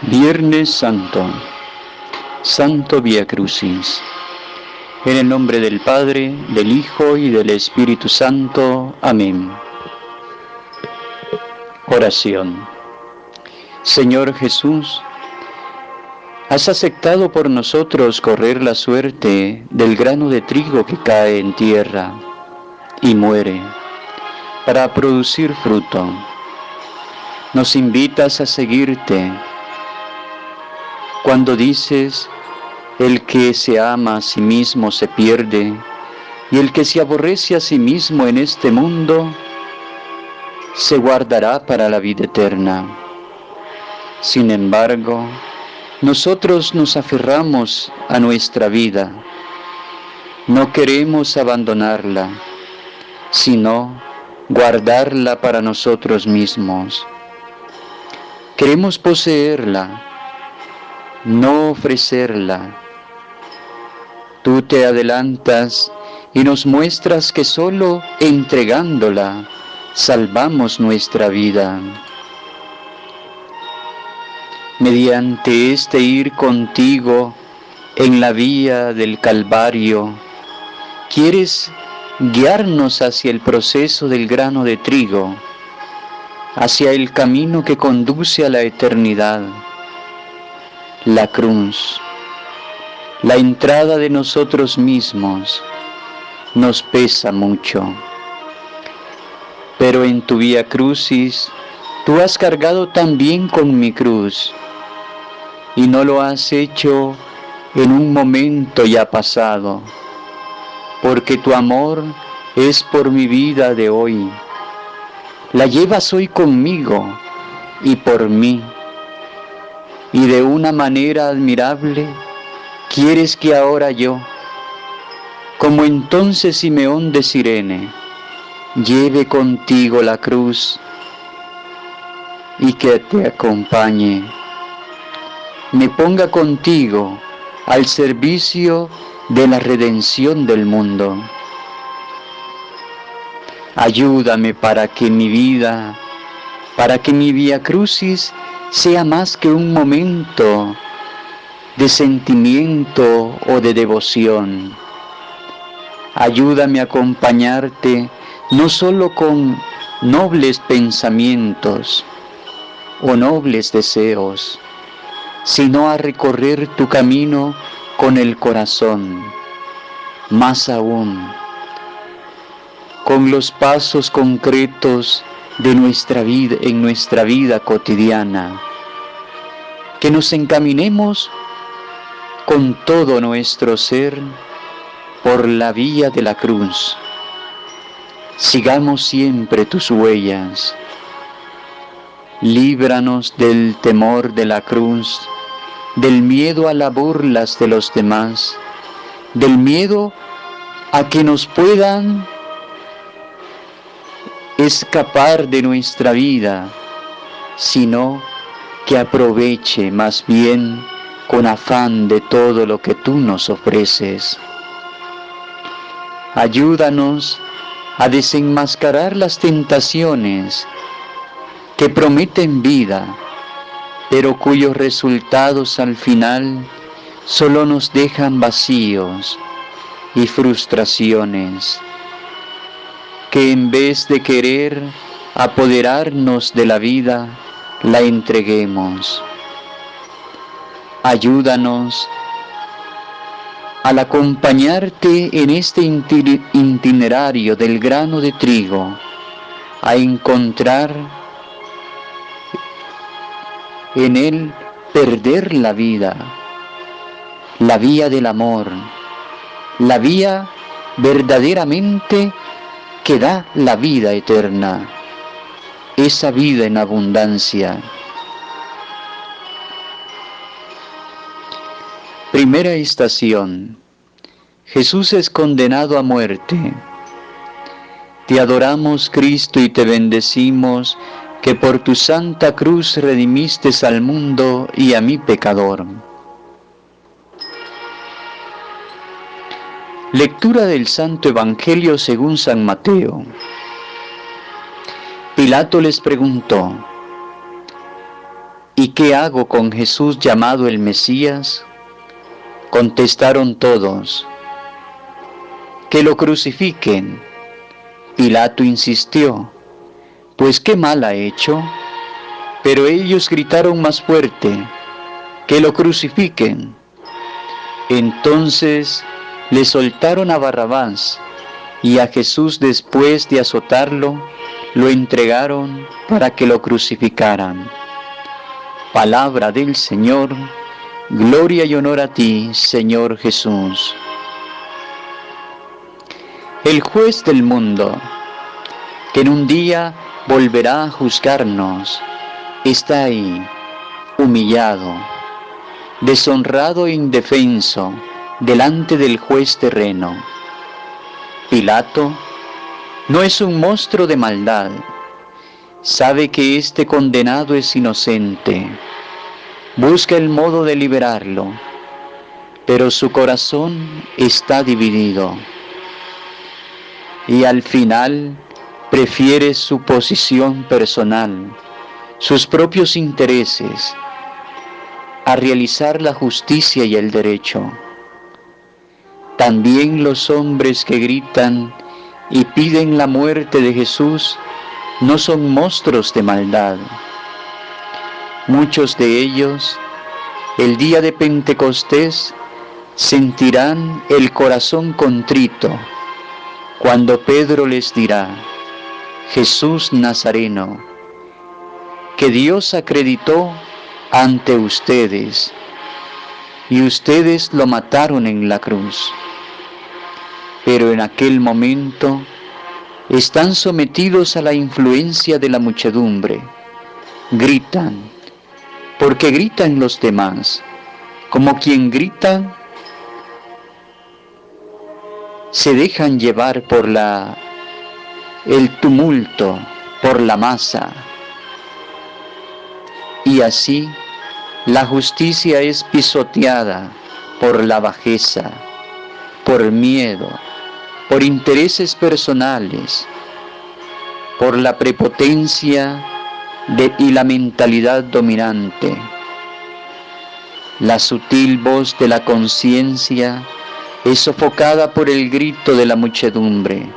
Viernes Santo, Santo Vía Crucis. En el nombre del Padre, del Hijo y del Espíritu Santo. Amén. Oración. Señor Jesús, has aceptado por nosotros correr la suerte del grano de trigo que cae en tierra y muere para producir fruto. Nos invitas a seguirte cuando dices: el que se ama a sí mismo se pierde, y el que se aborrece a sí mismo en este mundo se guardará para la vida eterna. Sin embargo, nosotros nos aferramos a nuestra vida. No queremos abandonarla, sino guardarla para nosotros mismos. Queremos poseerla, no ofrecerla. Tú te adelantas y nos muestras que solo entregándola salvamos nuestra vida. Mediante este ir contigo en la vía del Calvario, quieres guiarnos hacia el proceso del grano de trigo, hacia el camino que conduce a la eternidad. La cruz, la entrada de nosotros mismos, nos pesa mucho. Pero en tu Vía Crucis, tú has cargado también con mi cruz, y no lo has hecho en un momento ya pasado, porque tu amor es por mi vida de hoy. La llevas hoy conmigo y por mí. Y de una manera admirable, quieres que ahora yo, como entonces Simeón de Cirene, lleve contigo la cruz y que te acompañe. Me ponga contigo al servicio de la redención del mundo. Ayúdame para que mi vida, para que mi Vía Crucis sea más que un momento de sentimiento o de devoción. Ayúdame a acompañarte no solo con nobles pensamientos o nobles deseos, sino a recorrer tu camino con el corazón, más aún, con los pasos concretos de nuestra vida, en nuestra vida cotidiana, que nos encaminemos con todo nuestro ser por la vía de la cruz. Sigamos siempre tus huellas. Líbranos del temor de la cruz, del miedo a las burlas de los demás, del miedo a que nos puedan escapar de nuestra vida, sino que aproveche más bien con afán de todo lo que tú nos ofreces. Ayúdanos a desenmascarar las tentaciones que prometen vida, pero cuyos resultados al final solo nos dejan vacíos y frustraciones. Que en vez de querer apoderarnos de la vida, la entreguemos. Ayúdanos al acompañarte en este itinerario del grano de trigo, a encontrar en él perder la vida, la vía del amor, la vía verdaderamente que da la vida eterna, esa vida en abundancia. Primera estación. Jesús es condenado a muerte. Te adoramos, Cristo, y te bendecimos, que por tu santa cruz redimiste al mundo y a mi pecador. Lectura del Santo Evangelio según San Mateo. Pilato les preguntó: ¿Y qué hago con Jesús llamado el Mesías? Contestaron todos: que lo crucifiquen. Pilato insistió: pues qué mal ha hecho. Pero ellos gritaron más fuerte: que lo crucifiquen. Entonces le soltaron a Barrabás, y a Jesús, después de azotarlo, lo entregaron para que lo crucificaran. Palabra del Señor. Gloria y honor a ti, Señor Jesús. El juez del mundo, que en un día volverá a juzgarnos, está ahí, humillado, deshonrado e indefenso, delante del juez terreno. Pilato no es un monstruo de maldad, sabe que este condenado es inocente, busca el modo de liberarlo, pero su corazón está dividido. Y al final prefiere su posición personal, sus propios intereses, a realizar la justicia y el derecho. También los hombres que gritan y piden la muerte de Jesús no son monstruos de maldad. Muchos de ellos, el día de Pentecostés, sentirán el corazón contrito cuando Pedro les dirá: Jesús Nazareno, que Dios acreditó ante ustedes, y ustedes lo mataron en la cruz. Pero en aquel momento están sometidos a la influencia de la muchedumbre. Gritan, porque gritan los demás, como quien grita. Se dejan llevar por el tumulto, por la masa. Y así la justicia es pisoteada por la bajeza, por miedo, por intereses personales, por la prepotencia y la mentalidad dominante. La sutil voz de la conciencia es sofocada por el grito de la muchedumbre.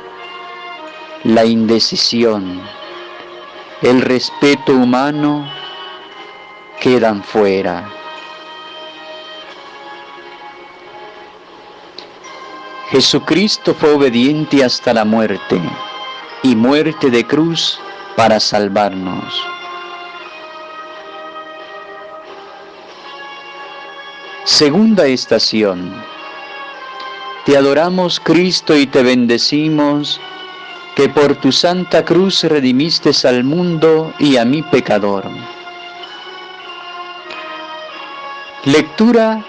La indecisión, el respeto humano quedan fuera. Jesucristo fue obediente hasta la muerte, y muerte de cruz para salvarnos. Segunda estación. Te adoramos, Cristo, y te bendecimos, que por tu santa cruz redimiste al mundo y a mi pecador. Lectura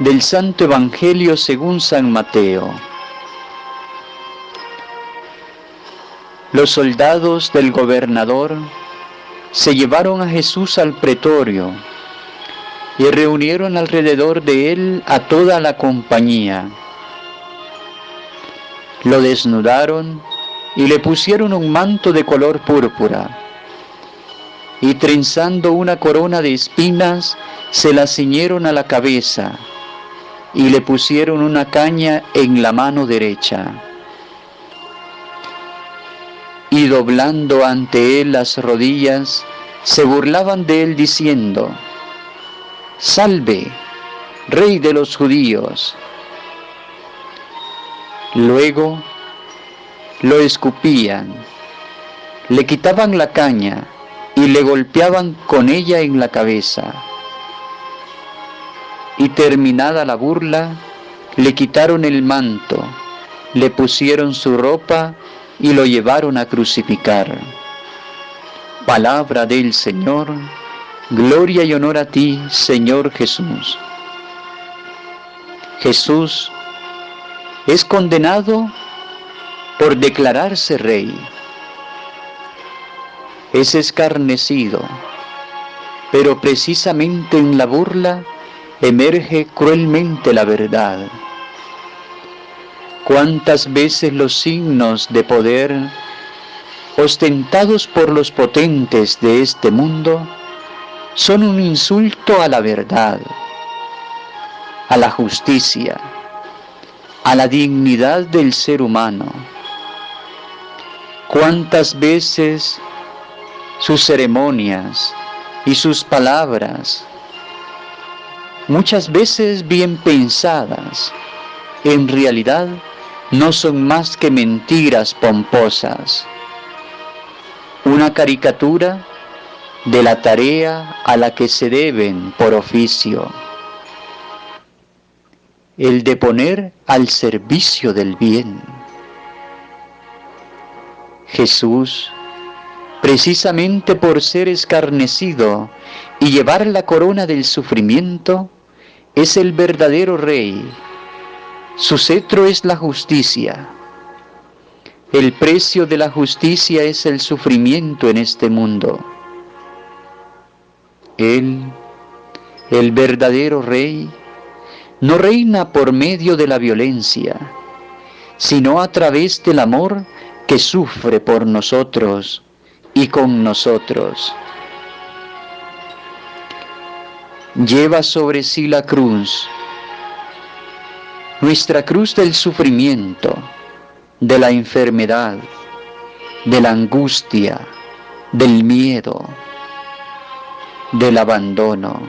del Santo Evangelio según San Mateo. Los soldados del gobernador se llevaron a Jesús al pretorio y reunieron alrededor de él a toda la compañía. Lo desnudaron y le pusieron un manto de color púrpura, y trenzando una corona de espinas, se la ciñeron a la cabeza, y le pusieron una caña en la mano derecha. Y doblando ante él las rodillas, se burlaban de él diciendo: ¡Salve, Rey de los judíos! Luego lo escupían, le quitaban la caña y le golpeaban con ella en la cabeza. Y terminada la burla, le quitaron el manto, le pusieron su ropa y lo llevaron a crucificar. Palabra del Señor. Gloria y honor a ti, Señor Jesús. Jesús es condenado por declararse rey. Es escarnecido, pero precisamente en la burla emerge cruelmente la verdad. ¿Cuántas veces los signos de poder ostentados por los potentes de este mundo son un insulto a la verdad, a la justicia, a la dignidad del ser humano. ¿Cuántas veces sus ceremonias y sus palabras, muchas veces bien pensadas, en realidad no son más que mentiras pomposas? Una caricatura de la tarea a la que se deben por oficio, el de poner al servicio del bien. Jesús, precisamente por ser escarnecido y llevar la corona del sufrimiento, es el verdadero Rey. Su cetro es la justicia. El precio de la justicia es el sufrimiento en este mundo. Él, el verdadero Rey, no reina por medio de la violencia, sino a través del amor que sufre por nosotros y con nosotros. Lleva sobre sí la cruz, nuestra cruz del sufrimiento, de la enfermedad, de la angustia, del miedo, del abandono.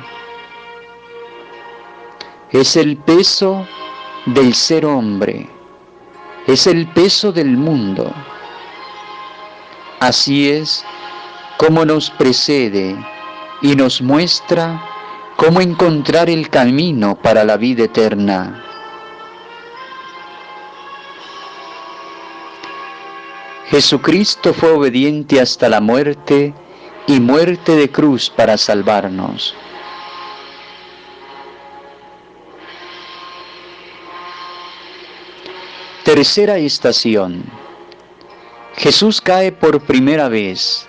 Es el peso del ser hombre, es el peso del mundo. Así es como nos precede y nos muestra cómo encontrar el camino para la vida eterna. Jesucristo fue obediente hasta la muerte y muerte de cruz para salvarnos. Tercera estación. Jesús cae por primera vez.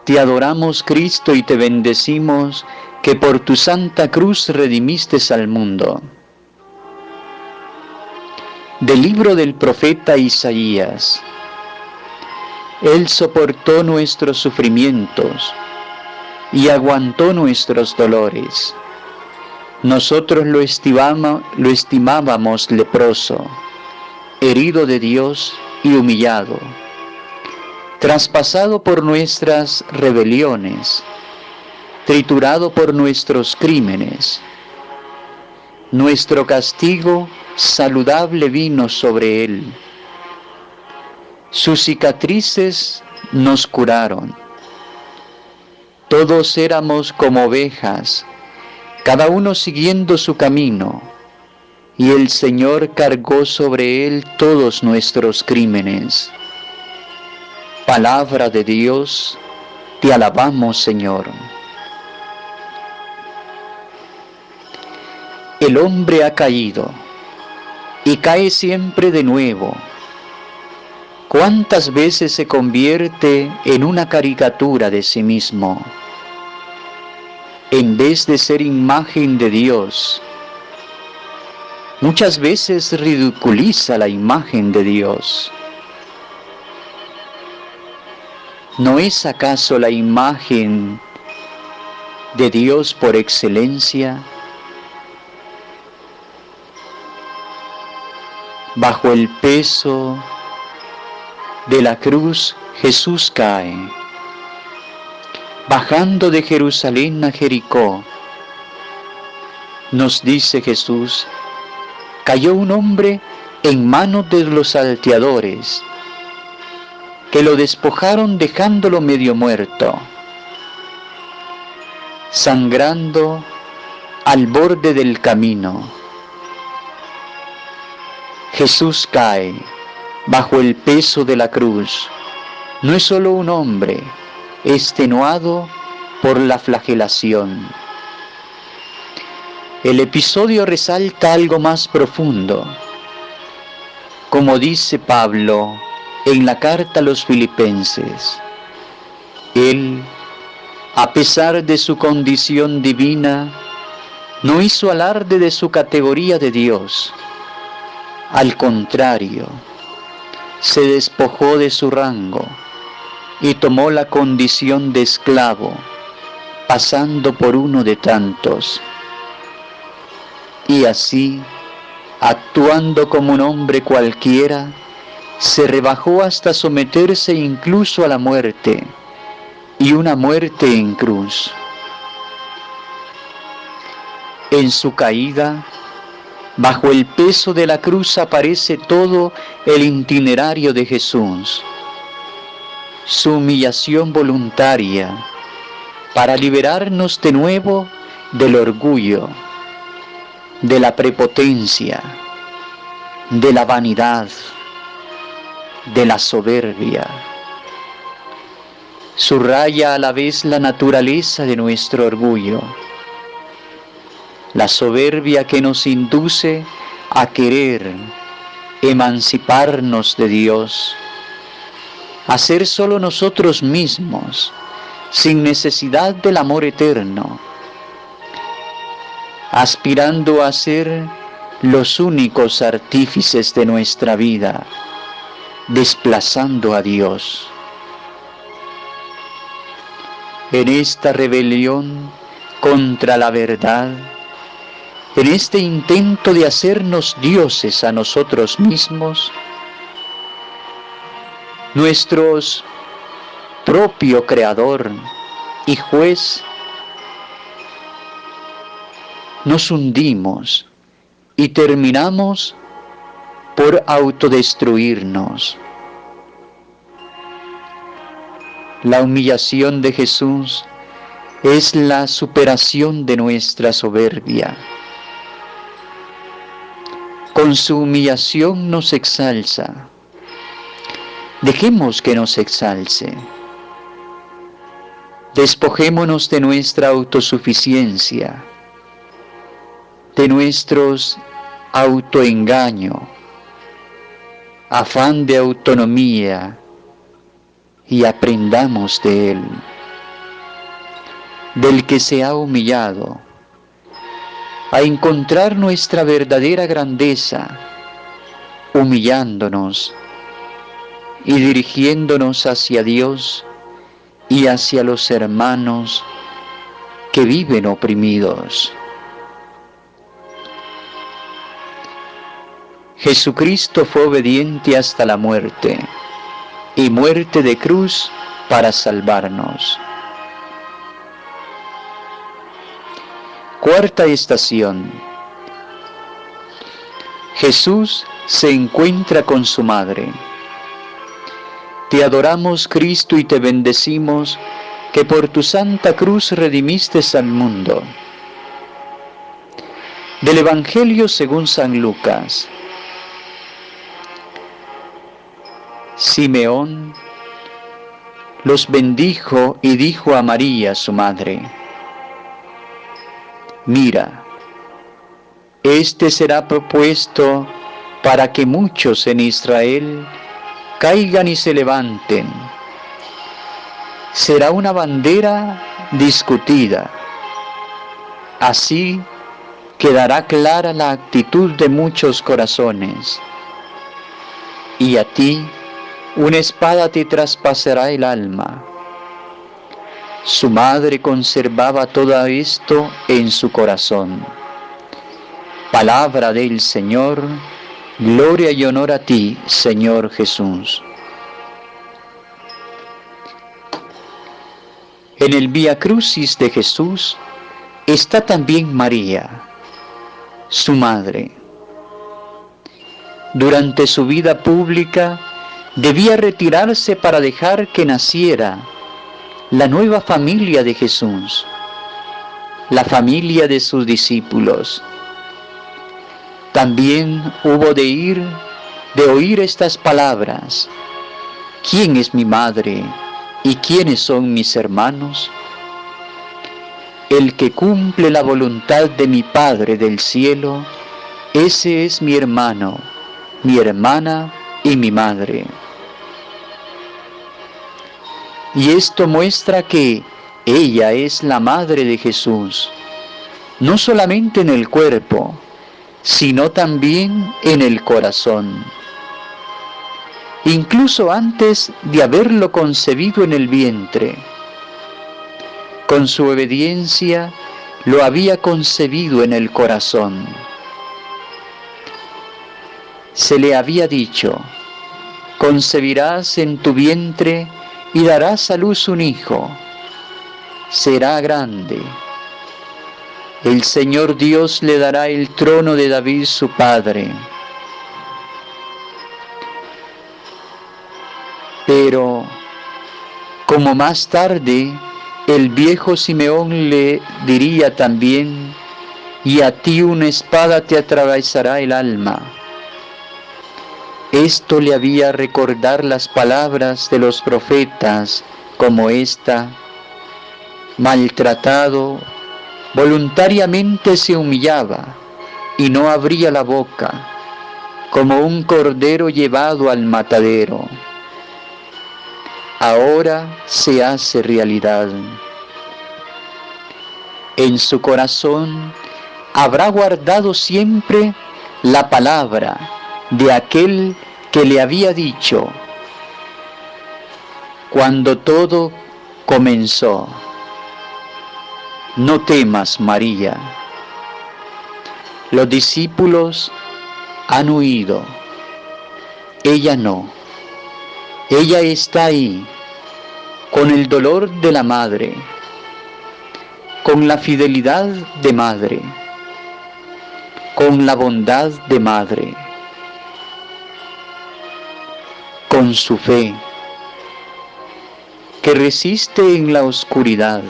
Te adoramos, Cristo, y te bendecimos, que por tu santa cruz redimiste al mundo. Del libro del profeta Isaías. Él soportó nuestros sufrimientos y aguantó nuestros dolores. Nosotros lo estimábamos leproso, herido de Dios y humillado, traspasado por nuestras rebeliones, triturado por nuestros crímenes. Nuestro castigo saludable vino sobre él. Sus cicatrices nos curaron. Todos éramos como ovejas, cada uno siguiendo su camino, y el Señor cargó sobre él todos nuestros crímenes. Palabra de Dios, te alabamos, Señor. El hombre ha caído y cae siempre de nuevo. ¿Cuántas veces se convierte en una caricatura de sí mismo? En vez de ser imagen de Dios, muchas veces ridiculiza la imagen de Dios. ¿No es acaso la imagen de Dios por excelencia? Bajo el peso de la cruz, Jesús cae. Bajando de Jerusalén a Jericó, nos dice Jesús, cayó un hombre en manos de los salteadores, que lo despojaron dejándolo medio muerto, sangrando al borde del camino. Jesús cae bajo el peso de la cruz. No es solo un hombre extenuado por la flagelación. El episodio resalta algo más profundo. Como dice Pablo en la carta a los Filipenses, Él, a pesar de su condición divina, no hizo alarde de su categoría de Dios. Al contrario, se despojó de su rango y tomó la condición de esclavo, pasando por uno de tantos. Y así, actuando como un hombre cualquiera, se rebajó hasta someterse incluso a la muerte, y una muerte en cruz. En su caída, bajo el peso de la cruz aparece todo el itinerario de Jesús. Su humillación voluntaria para liberarnos de nuevo del orgullo, de la prepotencia, de la vanidad, de la soberbia. Subraya a la vez la naturaleza de nuestro orgullo, la soberbia que nos induce a querer emanciparnos de Dios, a ser solo nosotros mismos, sin necesidad del amor eterno, aspirando a ser los únicos artífices de nuestra vida, desplazando a Dios. En esta rebelión contra la verdad, en este intento de hacernos dioses a nosotros mismos, nuestro propio Creador y Juez, nos hundimos y terminamos por autodestruirnos. La humillación de Jesús es la superación de nuestra soberbia. Con su humillación nos exalza. Dejemos que nos exalce. Despojémonos de nuestra autosuficiencia, de nuestros autoengaño, afán de autonomía, y aprendamos de Él, del que se ha humillado, a encontrar nuestra verdadera grandeza, humillándonos y dirigiéndonos hacia Dios y hacia los hermanos que viven oprimidos. Jesucristo fue obediente hasta la muerte, y muerte de cruz para salvarnos. Cuarta estación. Jesús se encuentra con su madre. Te adoramos, Cristo, y te bendecimos, que por tu santa cruz redimiste al mundo. Del Evangelio según San Lucas. Simeón los bendijo y dijo a María, su madre: Mira, este será propuesto para que muchos en Israel caigan y se levanten. Será una bandera discutida. Así quedará clara la actitud de muchos corazones. Y a ti, una espada te traspasará el alma. Su madre conservaba todo esto en su corazón. Palabra del Señor, gloria y honor a ti, Señor Jesús. En el Vía Crucis de Jesús está también María, su madre. Durante su vida pública, debía retirarse para dejar que naciera la nueva familia de Jesús, la familia de sus discípulos. También hubo de oír estas palabras: ¿Quién es mi madre y quiénes son mis hermanos? El que cumple la voluntad de mi Padre del cielo, ese es mi hermano, mi hermana y mi madre. Y esto muestra que ella es la madre de Jesús, no solamente en el cuerpo, sino también en el corazón. Incluso antes de haberlo concebido en el vientre, con su obediencia lo había concebido en el corazón. Se le había dicho: concebirás en tu vientre y darás a luz un hijo. Será grande. El Señor Dios le dará el trono de David su padre. Pero, como más tarde, el viejo Simeón le diría también: y a ti una espada te atravesará el alma. Esto le había recordar las palabras de los profetas, como esta: maltratado, voluntariamente se humillaba y no abría la boca, como un cordero llevado al matadero. Ahora se hace realidad. En su corazón habrá guardado siempre la palabra de aquel que le había dicho cuando todo comenzó: no temas, María. Los discípulos han huido, ella no. Ella está ahí, con el dolor de la madre, con la fidelidad de madre, con la bondad de madre, con su fe, que resiste en la oscuridad.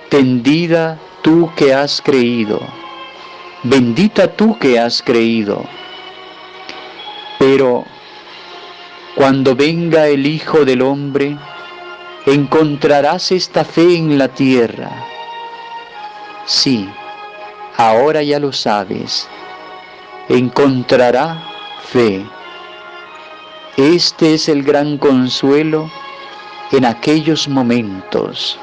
Tendida tú que has creído, bendita tú que has creído. Pero cuando venga el Hijo del Hombre, encontrarás esta fe en la tierra. Sí, ahora ya lo sabes, encontrará fe. Este es el gran consuelo en aquellos momentos.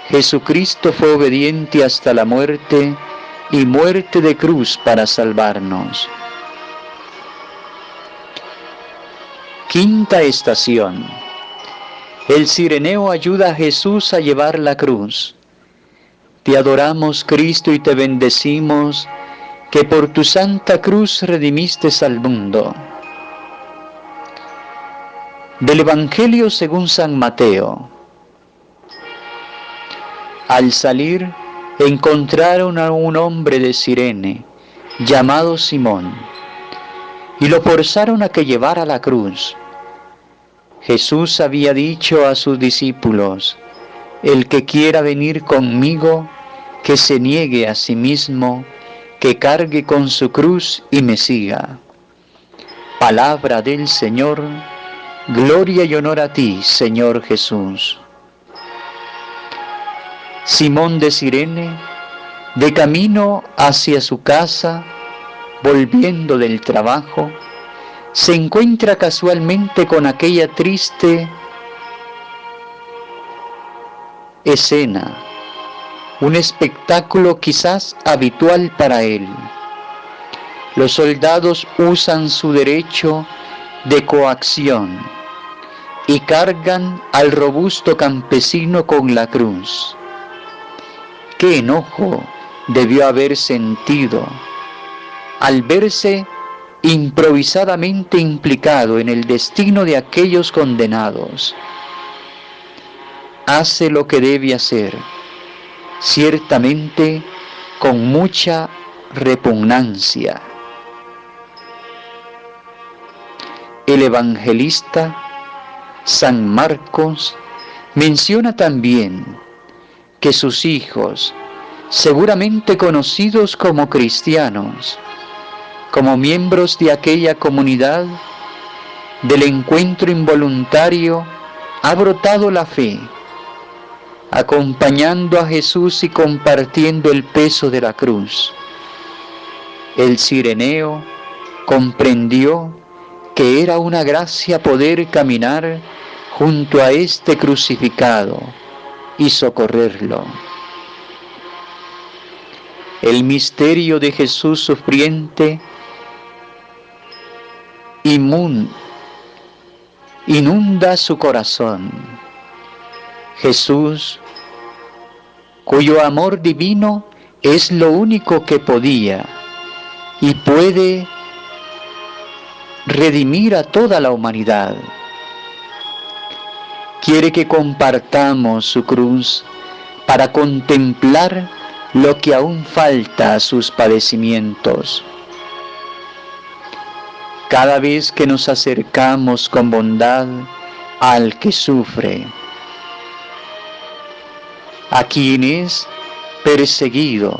Jesucristo fue obediente hasta la muerte y muerte de cruz para salvarnos. Quinta estación. El cireneo ayuda a Jesús a llevar la cruz. Te adoramos, Cristo, y te bendecimos, que por tu santa cruz redimiste al mundo. Del Evangelio según San Mateo. Al salir, encontraron a un hombre de Cirene, llamado Simón, y lo forzaron a que llevara la cruz. Jesús había dicho a sus discípulos: el que quiera venir conmigo, que se niegue a sí mismo, que cargue con su cruz y me siga. Palabra del Señor. Gloria y honor a ti, Señor Jesús. Simón de Cirene, de camino hacia su casa, volviendo del trabajo, se encuentra casualmente con aquella triste escena, un espectáculo quizás habitual para él. Los soldados usan su derecho de coacción y cargan al robusto campesino con la cruz. ¡Qué enojo debió haber sentido al verse improvisadamente implicado en el destino de aquellos condenados! Hace lo que debe hacer, ciertamente con mucha repugnancia. El evangelista San Marcos menciona también que sus hijos, seguramente conocidos como cristianos, como miembros de aquella comunidad, del encuentro involuntario ha brotado la fe, acompañando a Jesús y compartiendo el peso de la cruz. El cireneo comprendió que era una gracia poder caminar junto a este crucificado y socorrerlo. El misterio de Jesús sufriente inunda su corazón. Jesús, cuyo amor divino es lo único que podía y puede redimir a toda la humanidad. Quiere que compartamos su cruz para contemplar lo que aún falta a sus padecimientos. Cada vez que nos acercamos con bondad al que sufre, a quien es perseguido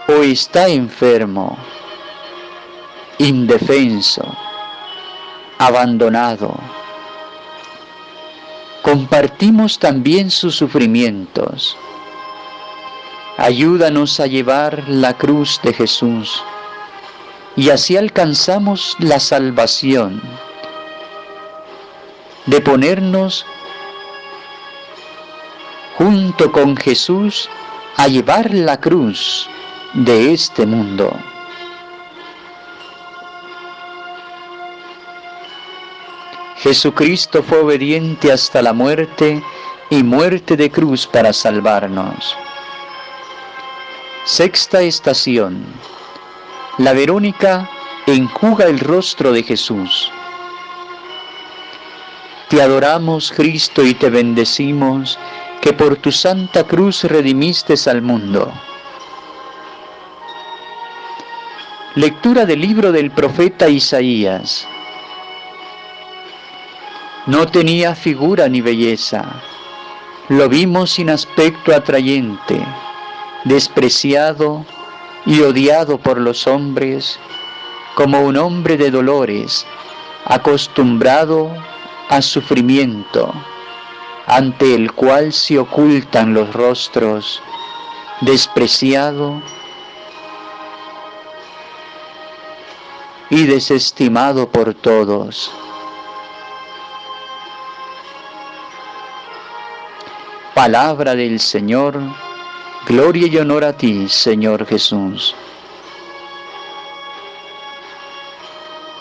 o está enfermo, indefenso, abandonado, compartimos también sus sufrimientos. Ayúdanos a llevar la cruz de Jesús y así alcanzamos la salvación de ponernos junto con Jesús a llevar la cruz de este mundo. Jesucristo fue obediente hasta la muerte y muerte de cruz para salvarnos. Sexta estación. La Verónica enjuga el rostro de Jesús. Te adoramos, Cristo, y te bendecimos, que por tu santa cruz redimiste al mundo. Lectura del libro del profeta Isaías. No tenía figura ni belleza, lo vimos sin aspecto atrayente, despreciado y odiado por los hombres, como un hombre de dolores, acostumbrado a sufrimiento, ante el cual se ocultan los rostros, despreciado y desestimado por todos. Palabra del Señor, gloria y honor a ti, Señor Jesús.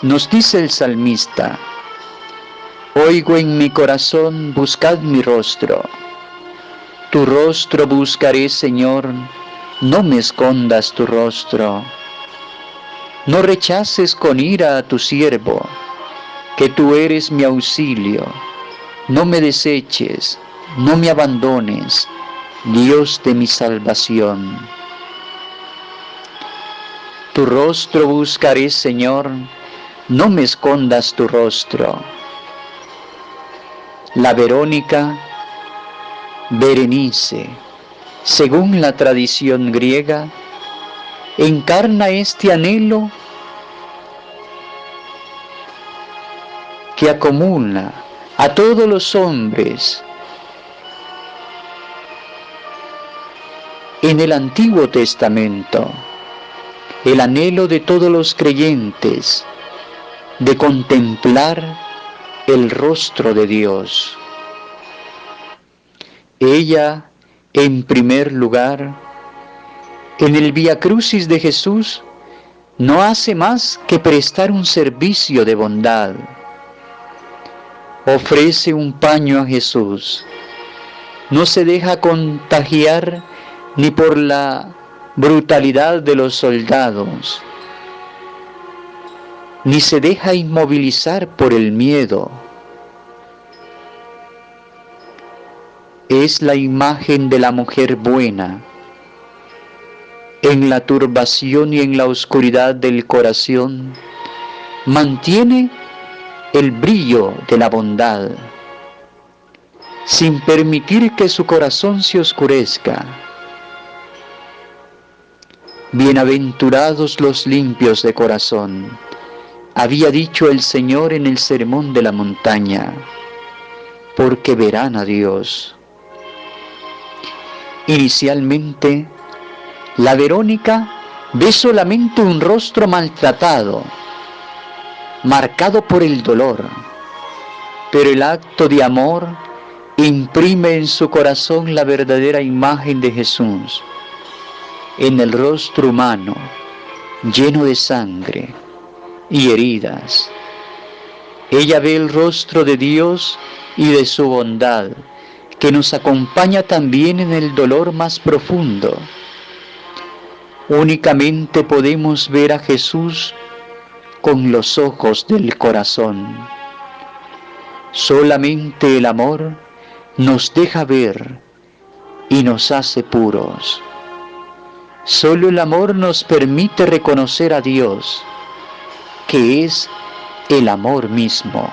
Nos dice el salmista: oigo en mi corazón, buscad mi rostro. Tu rostro buscaré, Señor, no me escondas tu rostro. No rechaces con ira a tu siervo, que tú eres mi auxilio. No me deseches, no me abandones, Dios de mi salvación. Tu rostro buscaré, Señor, no me escondas tu rostro. La Verónica, Berenice, según la tradición griega, encarna este anhelo que acumula a todos los hombres en el Antiguo Testamento, el anhelo de todos los creyentes de contemplar el rostro de Dios. Ella, en primer lugar, en el Vía Crucis de Jesús, no hace más que prestar un servicio de bondad. Ofrece un paño a Jesús. No se deja contagiar ni por la brutalidad de los soldados, ni se deja inmovilizar por el miedo. Es la imagen de la mujer buena. En la turbación y en la oscuridad del corazón, mantiene el brillo de la bondad, sin permitir que su corazón se oscurezca. Bienaventurados los limpios de corazón, había dicho el Señor en el Sermón de la Montaña, porque verán a Dios. Inicialmente, la Verónica ve solamente un rostro maltratado, marcado por el dolor, pero el acto de amor imprime en su corazón la verdadera imagen de Jesús, en el rostro humano, lleno de sangre y heridas. Ella ve el rostro de Dios y de su bondad, que nos acompaña también en el dolor más profundo. Únicamente podemos ver a Jesús con los ojos del corazón. Solamente el amor nos deja ver y nos hace puros. Solo el amor nos permite reconocer a Dios, que es el amor mismo.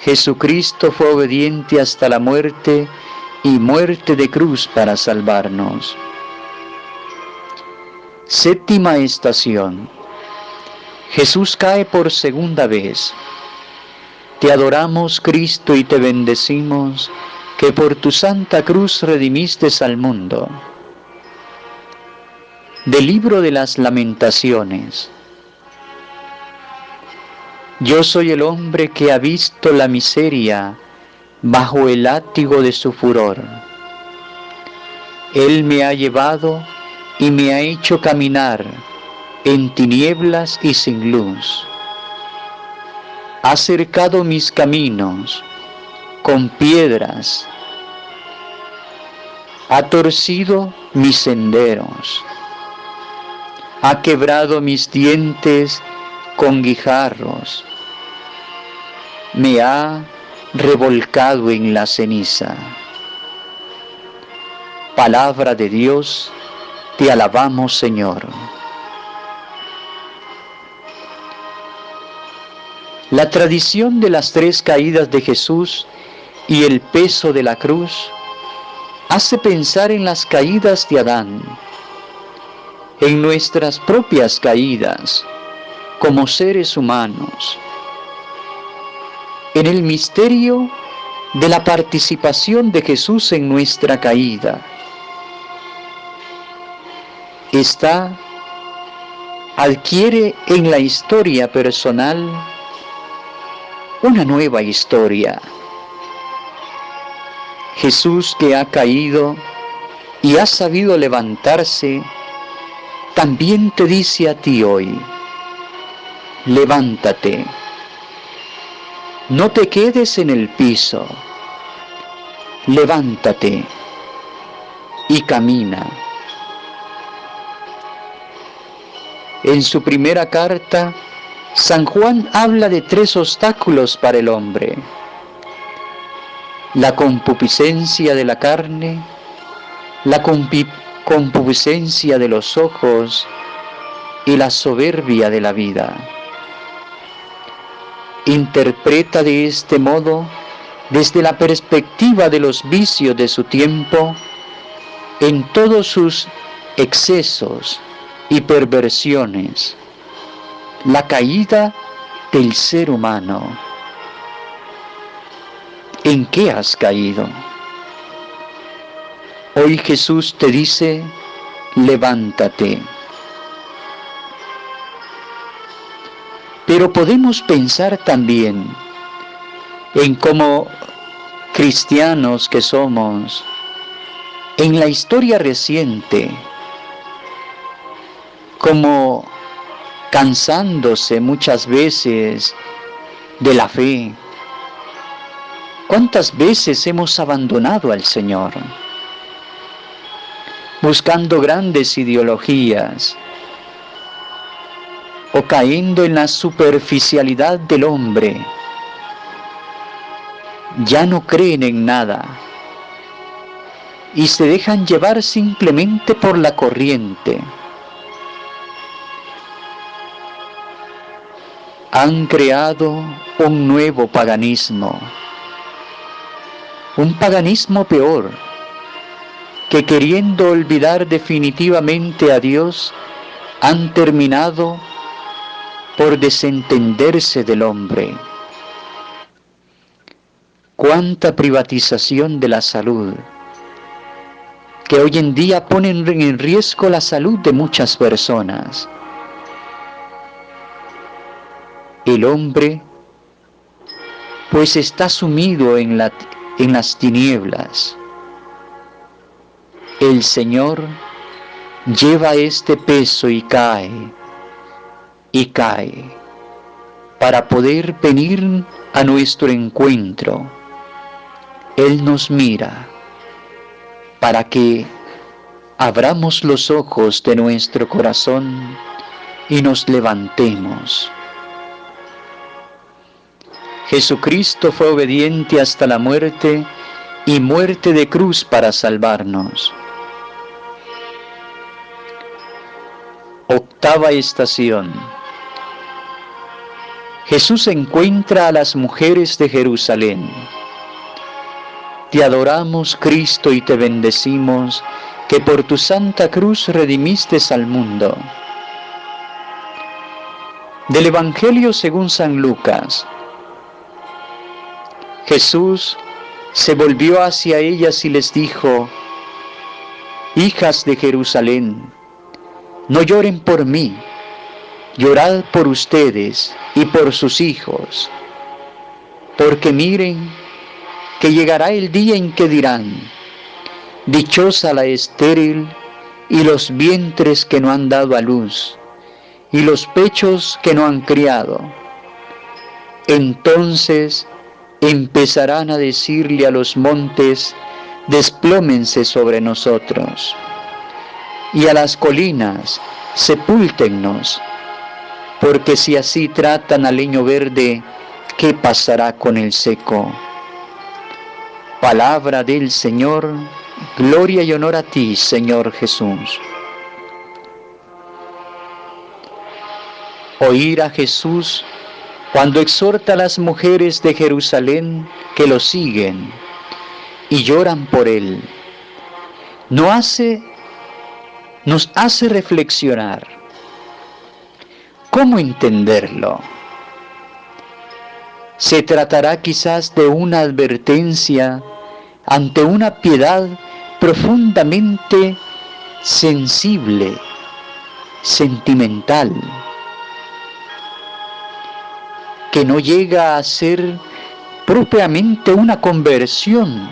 Jesucristo fue obediente hasta la muerte y muerte de cruz para salvarnos. Séptima estación. Jesús cae por segunda vez. Te adoramos, Cristo, y te bendecimos, que por tu santa cruz redimiste al mundo. Del libro de las Lamentaciones. Yo soy el hombre que ha visto la miseria bajo el látigo de su furor. Él me ha llevado y me ha hecho caminar en tinieblas y sin luz. Ha cercado mis caminos con piedras, ha torcido mis senderos, ha quebrado mis dientes con guijarros, me ha revolcado en la ceniza. Palabra de Dios, te alabamos, Señor. La tradición de las 3 caídas de Jesús y el peso de la cruz hace pensar en las caídas de Adán, en nuestras propias caídas como seres humanos, en el misterio de la participación de Jesús en nuestra caída. Adquiere en la historia personal una nueva historia. Jesús, que ha caído y ha sabido levantarse, también te dice a ti hoy: levántate, no te quedes en el piso, levántate y camina. En su primera carta, San Juan habla de 3 obstáculos para el hombre: la concupiscencia de la carne, la concupiscencia de los ojos y la soberbia de la vida. Interpreta de este modo, desde la perspectiva de los vicios de su tiempo, en todos sus excesos y perversiones, la caída del ser humano. ¿En qué has caído? Hoy Jesús te dice: levántate. Pero podemos pensar también en cómo cristianos que somos, en la historia reciente, como cansándose muchas veces de la fe. ¿Cuántas veces hemos abandonado al Señor? Buscando grandes ideologías o cayendo en la superficialidad del hombre. Ya no creen en nada y se dejan llevar simplemente por la corriente. Han creado un nuevo paganismo, un paganismo peor, que queriendo olvidar definitivamente a Dios, han terminado por desentenderse del hombre. Cuánta privatización de la salud, que hoy en día ponen en riesgo la salud de muchas personas. El hombre, pues, está sumido en las tinieblas. El Señor lleva este peso y cae. y cae para poder venir a nuestro encuentro. Él nos mira para que abramos los ojos de nuestro corazón y nos levantemos. Jesucristo fue obediente hasta la muerte y muerte de cruz para salvarnos. Octava estación. Jesús encuentra a las mujeres de Jerusalén. Te adoramos, Cristo, y te bendecimos, que por tu santa cruz redimiste al mundo. Del Evangelio según San Lucas. Jesús se volvió hacia ellas y les dijo: Hijas de Jerusalén, no lloren por mí, llorad por ustedes y por sus hijos, porque miren que llegará el día en que dirán: dichosa la estéril y los vientres que no han dado a luz, y los pechos que no han criado. Entonces empezarán a decirle a los montes: desplómense sobre nosotros, y a las colinas: sepúltennos, porque si así tratan al leño verde, ¿qué pasará con el seco? Palabra del Señor. Gloria y honor a ti, Señor Jesús. Oír a Jesús cuando exhorta a las mujeres de Jerusalén que lo siguen y lloran por Él, nos hace reflexionar. ¿Cómo entenderlo? Se tratará quizás de una advertencia ante una piedad profundamente sensible, sentimental, que no llega a ser propiamente una conversión,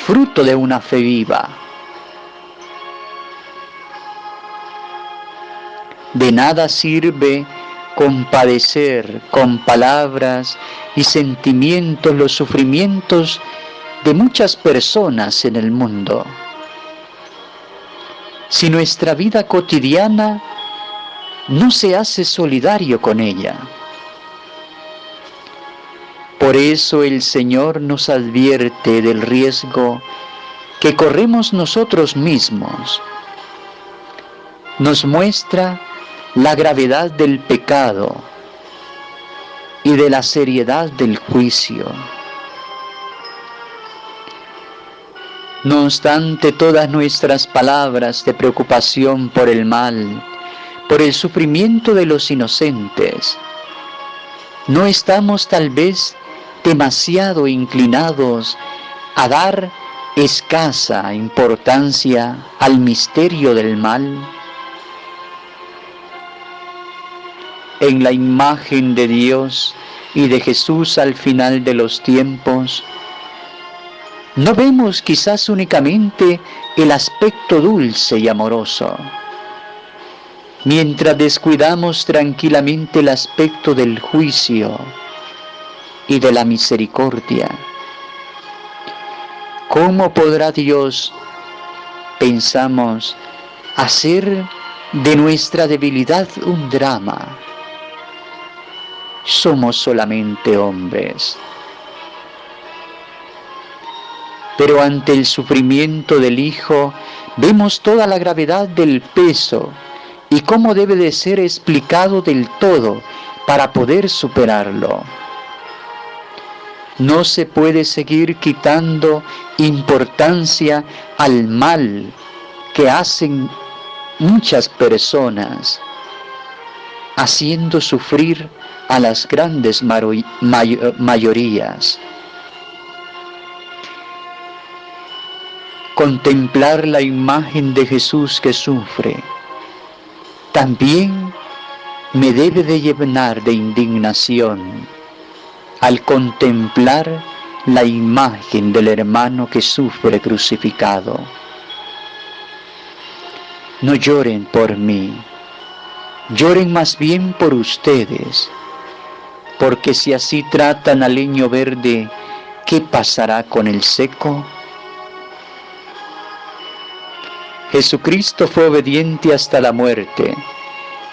fruto de una fe viva. De nada sirve compadecer con palabras y sentimientos los sufrimientos de muchas personas en el mundo, si nuestra vida cotidiana no se hace solidario con ella. Por eso el Señor nos advierte del riesgo que corremos nosotros mismos. Nos muestra la gravedad del pecado y de la seriedad del juicio. No obstante todas nuestras palabras de preocupación por el mal, por el sufrimiento de los inocentes, no estamos tal vez demasiado inclinados a dar escasa importancia al misterio del mal. En la imagen de Dios y de Jesús al final de los tiempos, no vemos quizás únicamente el aspecto dulce y amoroso, mientras descuidamos tranquilamente el aspecto del juicio y de la misericordia. ¿Cómo podrá Dios, pensamos, hacer de nuestra debilidad un drama? Somos solamente hombres. Pero ante el sufrimiento del Hijo vemos toda la gravedad del peso y cómo debe de ser explicado del todo para poder superarlo. No se puede seguir quitando importancia al mal que hacen muchas personas, haciendo sufrir a las grandes mayorías. Contemplar la imagen de Jesús que sufre también me debe de llenar de indignación al contemplar la imagen del hermano que sufre crucificado. No lloren por mí, Lloren más bien por ustedes, porque si así tratan al leño verde, ¿qué pasará con el seco? Jesucristo fue obediente hasta la muerte,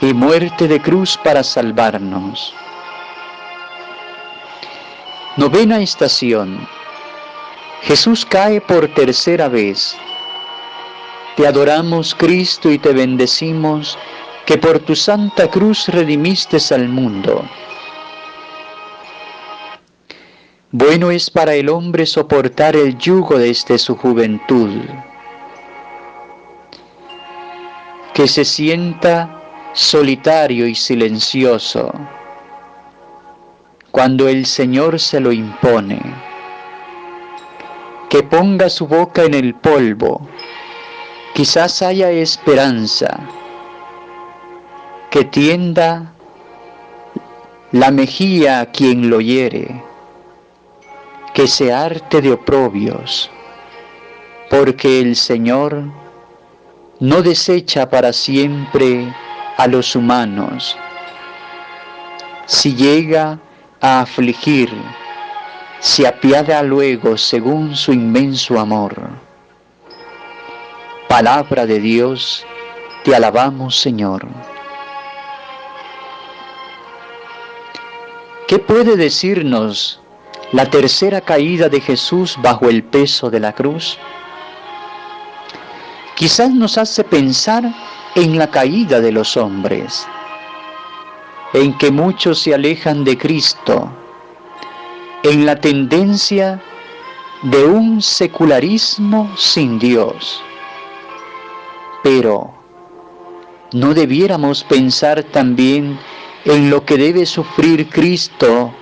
y muerte de cruz para salvarnos. Novena estación. Jesús cae por tercera vez. Te adoramos, Cristo, y te bendecimos, que por tu santa cruz redimiste al mundo. Bueno es para el hombre soportar el yugo desde su juventud, que se sienta solitario y silencioso cuando el Señor se lo impone, que ponga su boca en el polvo, quizás haya esperanza, que tienda la mejilla a quien lo hiere, que se harte de oprobios, porque el Señor no desecha para siempre a los humanos. Si llega a afligir, se apiada luego según su inmenso amor. Palabra de Dios, te alabamos, Señor. ¿Qué puede decirnos la tercera caída de Jesús bajo el peso de la cruz? Quizás nos hace pensar en la caída de los hombres, en que muchos se alejan de Cristo, en la tendencia de un secularismo sin Dios. Pero, ¿no debiéramos pensar también en lo que debe sufrir Cristo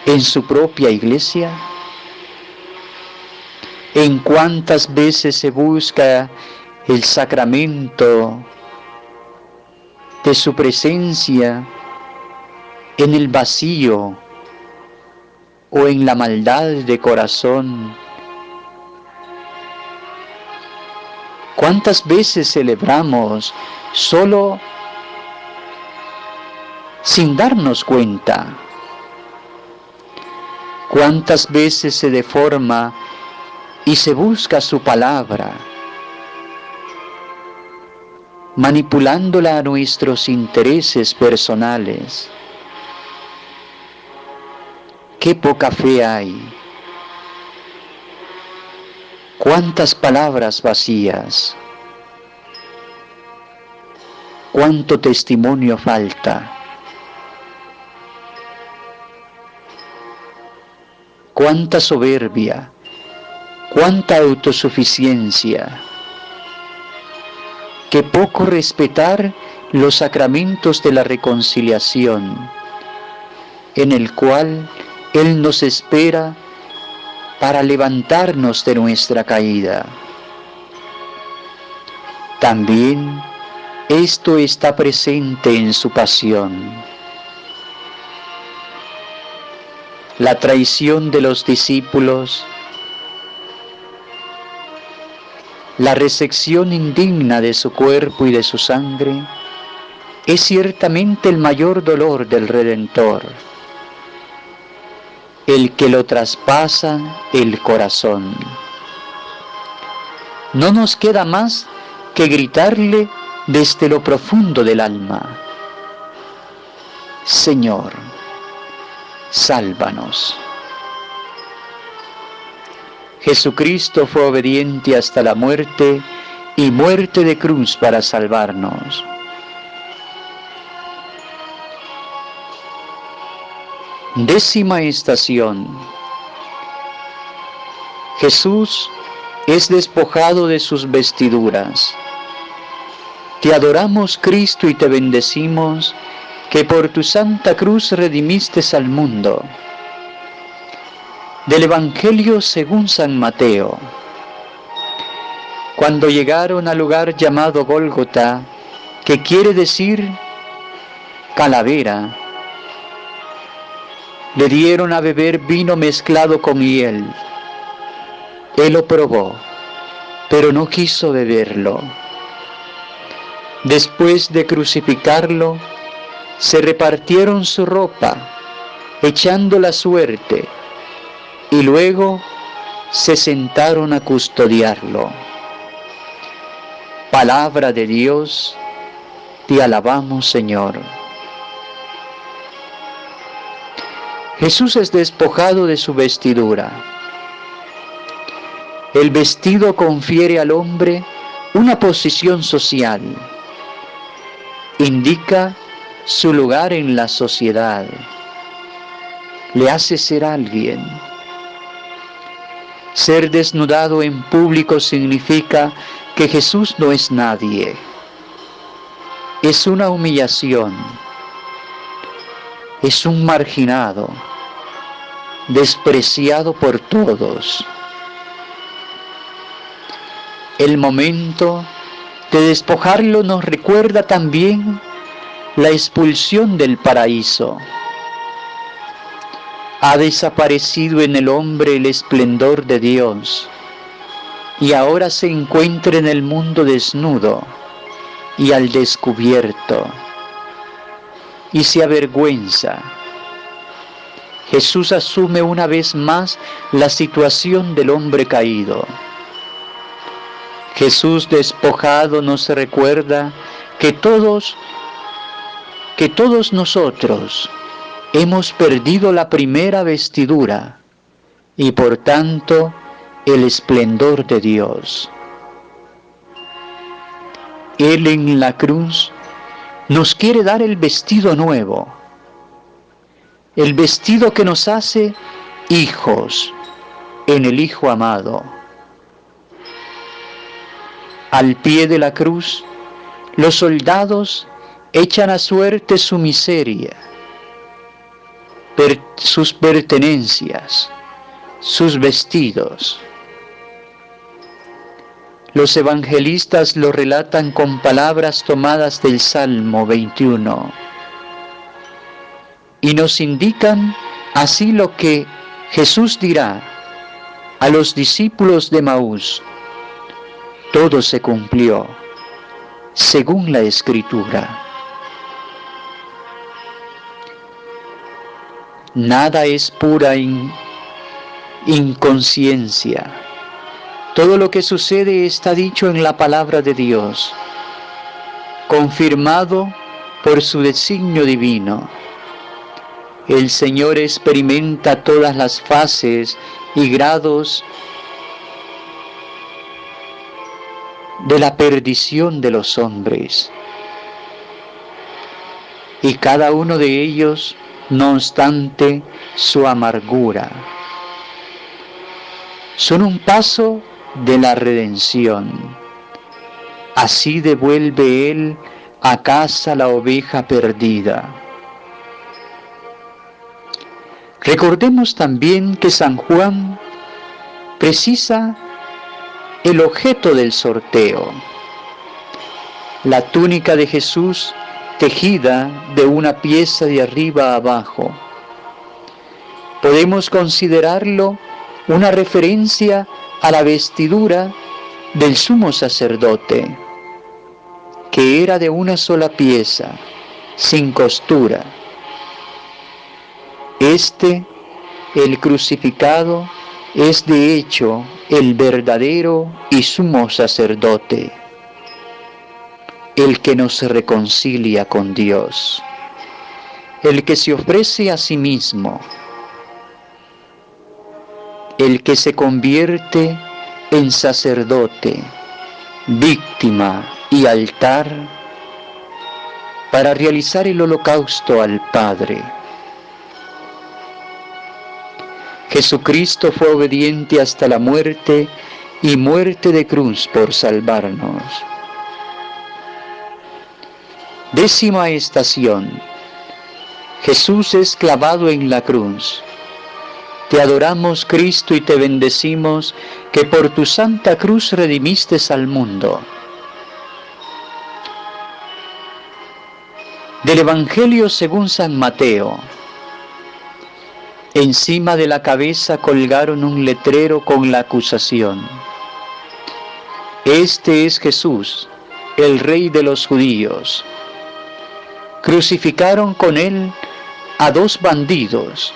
en su propia iglesia? ¿En cuántas veces se busca el sacramento de su presencia en el vacío o en la maldad de corazón? ¿Cuántas veces celebramos solo sin darnos cuenta? ¿Cuántas veces se deforma y se busca su palabra, manipulándola a nuestros intereses personales? ¡Qué poca fe hay! ¡Cuántas palabras vacías! ¡Cuánto testimonio falta! ¡Cuánta soberbia! ¡Cuánta autosuficiencia! ¡Qué poco respetar los sacramentos de la reconciliación, en el cual Él nos espera para levantarnos de nuestra caída! También esto está presente en su pasión. La traición de los discípulos, la recepción indigna de su cuerpo y de su sangre, es ciertamente el mayor dolor del Redentor, el que lo traspasa el corazón. No nos queda más que gritarle desde lo profundo del alma: Señor, sálvanos. Jesucristo fue obediente hasta la muerte, y muerte de cruz para salvarnos. Décima estación. Jesús es despojado de sus vestiduras. Te adoramos, Cristo, y te bendecimos, que por tu santa cruz redimiste al mundo. Del Evangelio según San Mateo. Cuando llegaron al lugar llamado Gólgota, que quiere decir calavera, le dieron a beber vino mezclado con hiel. Él lo probó, pero no quiso beberlo. Después de crucificarlo, se repartieron su ropa, echando la suerte, y luego se sentaron a custodiarlo. Palabra de Dios, te alabamos, Señor. Jesús es despojado de su vestidura. El vestido confiere al hombre una posición social. Indica su lugar en la sociedad. Le hace ser alguien. Ser desnudado en público significa que Jesús no es nadie. Es una humillación. Es un marginado, despreciado por todos. El momento de despojarlo nos recuerda también la expulsión del paraíso. Ha desaparecido en el hombre el esplendor de Dios y ahora se encuentra en el mundo desnudo y al descubierto y se avergüenza. Jesús asume una vez más la situación del hombre caído. Jesús despojado nos recuerda que todos nosotros hemos perdido la primera vestidura y por tanto el esplendor de Dios. Él en la cruz nos quiere dar el vestido nuevo, el vestido que nos hace hijos en el Hijo amado. Al pie de la cruz, los soldados echan a suerte su miseria, sus pertenencias, sus vestidos. Los evangelistas lo relatan con palabras tomadas del Salmo 21 y nos indican así lo que Jesús dirá a los discípulos de Maús. Todo se cumplió según la Escritura. Nada es pura inconsciencia. Todo lo que sucede está dicho en la palabra de Dios, confirmado por su designio divino. El Señor experimenta todas las fases y grados de la perdición de los hombres. Y cada uno de ellos, no obstante su amargura, son un paso de la redención. Así devuelve Él a casa la oveja perdida. Recordemos también que San Juan precisa el objeto del sorteo: la túnica de Jesús tejida de una pieza de arriba a abajo. Podemos considerarlo una referencia a la vestidura del sumo sacerdote, que era de una sola pieza, sin costura. El crucificado, es de hecho el verdadero y sumo sacerdote, el que nos reconcilia con Dios, el que se ofrece a sí mismo, el que se convierte en sacerdote, víctima y altar para realizar el holocausto al Padre. Jesucristo fue obediente hasta la muerte y muerte de cruz por salvarnos. 10ª estación. Jesús es clavado en la cruz. Te adoramos, Cristo, y te bendecimos, que por tu santa cruz redimiste al mundo. Del Evangelio según San Mateo. Encima de la cabeza colgaron un letrero con la acusación: Este es Jesús, el Rey de los judíos. Crucificaron con él a dos bandidos,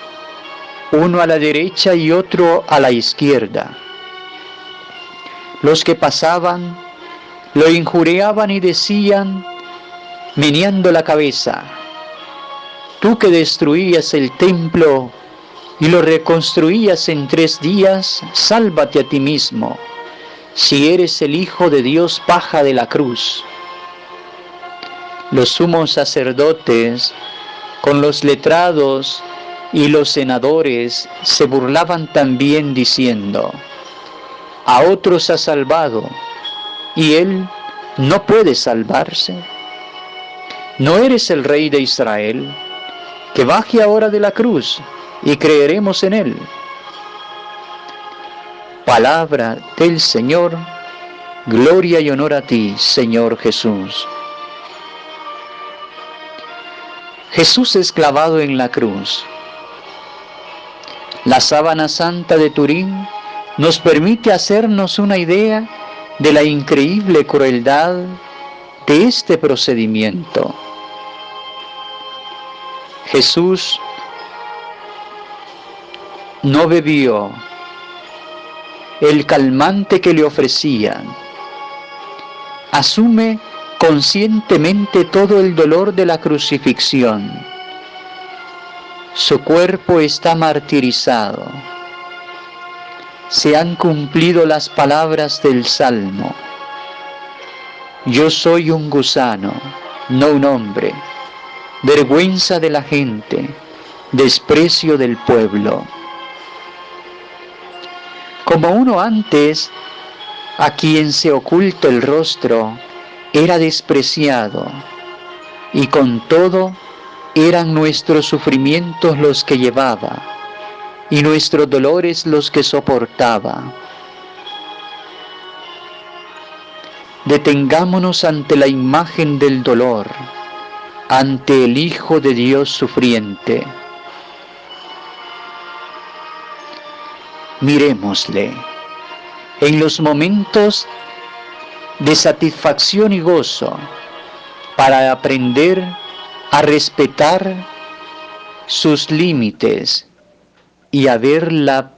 uno a la derecha y otro a la izquierda. Los que pasaban lo injuriaban y decían, meneando la cabeza: tú que destruías el templo y lo reconstruías en 3 días, sálvate a ti mismo. Si eres el Hijo de Dios, baja de la cruz. Los sumos sacerdotes, con los letrados y los senadores, se burlaban también diciendo: a otros ha salvado, y él no puede salvarse. ¿No eres el Rey de Israel? Que baje ahora de la cruz y creeremos en él. Palabra del Señor. Gloria y honor a ti, Señor Jesús. Jesús es clavado en la cruz. La sábana santa de Turín nos permite hacernos una idea de la increíble crueldad de este procedimiento. Jesús no bebió el calmante que le ofrecían. Asume conscientemente todo el dolor de la crucifixión. Su cuerpo está martirizado. Se han cumplido las palabras del Salmo: yo soy un gusano, no un hombre, vergüenza de la gente, desprecio del pueblo. Como uno antes, a quien se oculta el rostro, era despreciado, y con todo eran nuestros sufrimientos los que llevaba, y nuestros dolores los que soportaba. Detengámonos ante la imagen del dolor, ante el Hijo de Dios sufriente. Miremosle en los momentos de satisfacción y gozo, para aprender a respetar sus límites y a ver la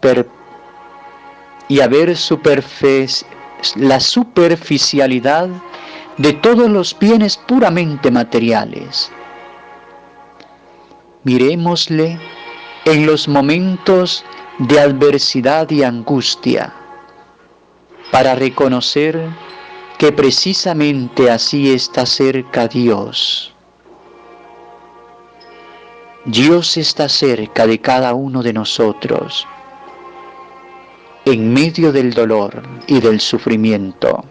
superficialidad de todos los bienes puramente materiales. Miremosle en los momentos de adversidad y angustia, para reconocer que precisamente así está cerca Dios. Dios está cerca de cada uno de nosotros, en medio del dolor y del sufrimiento.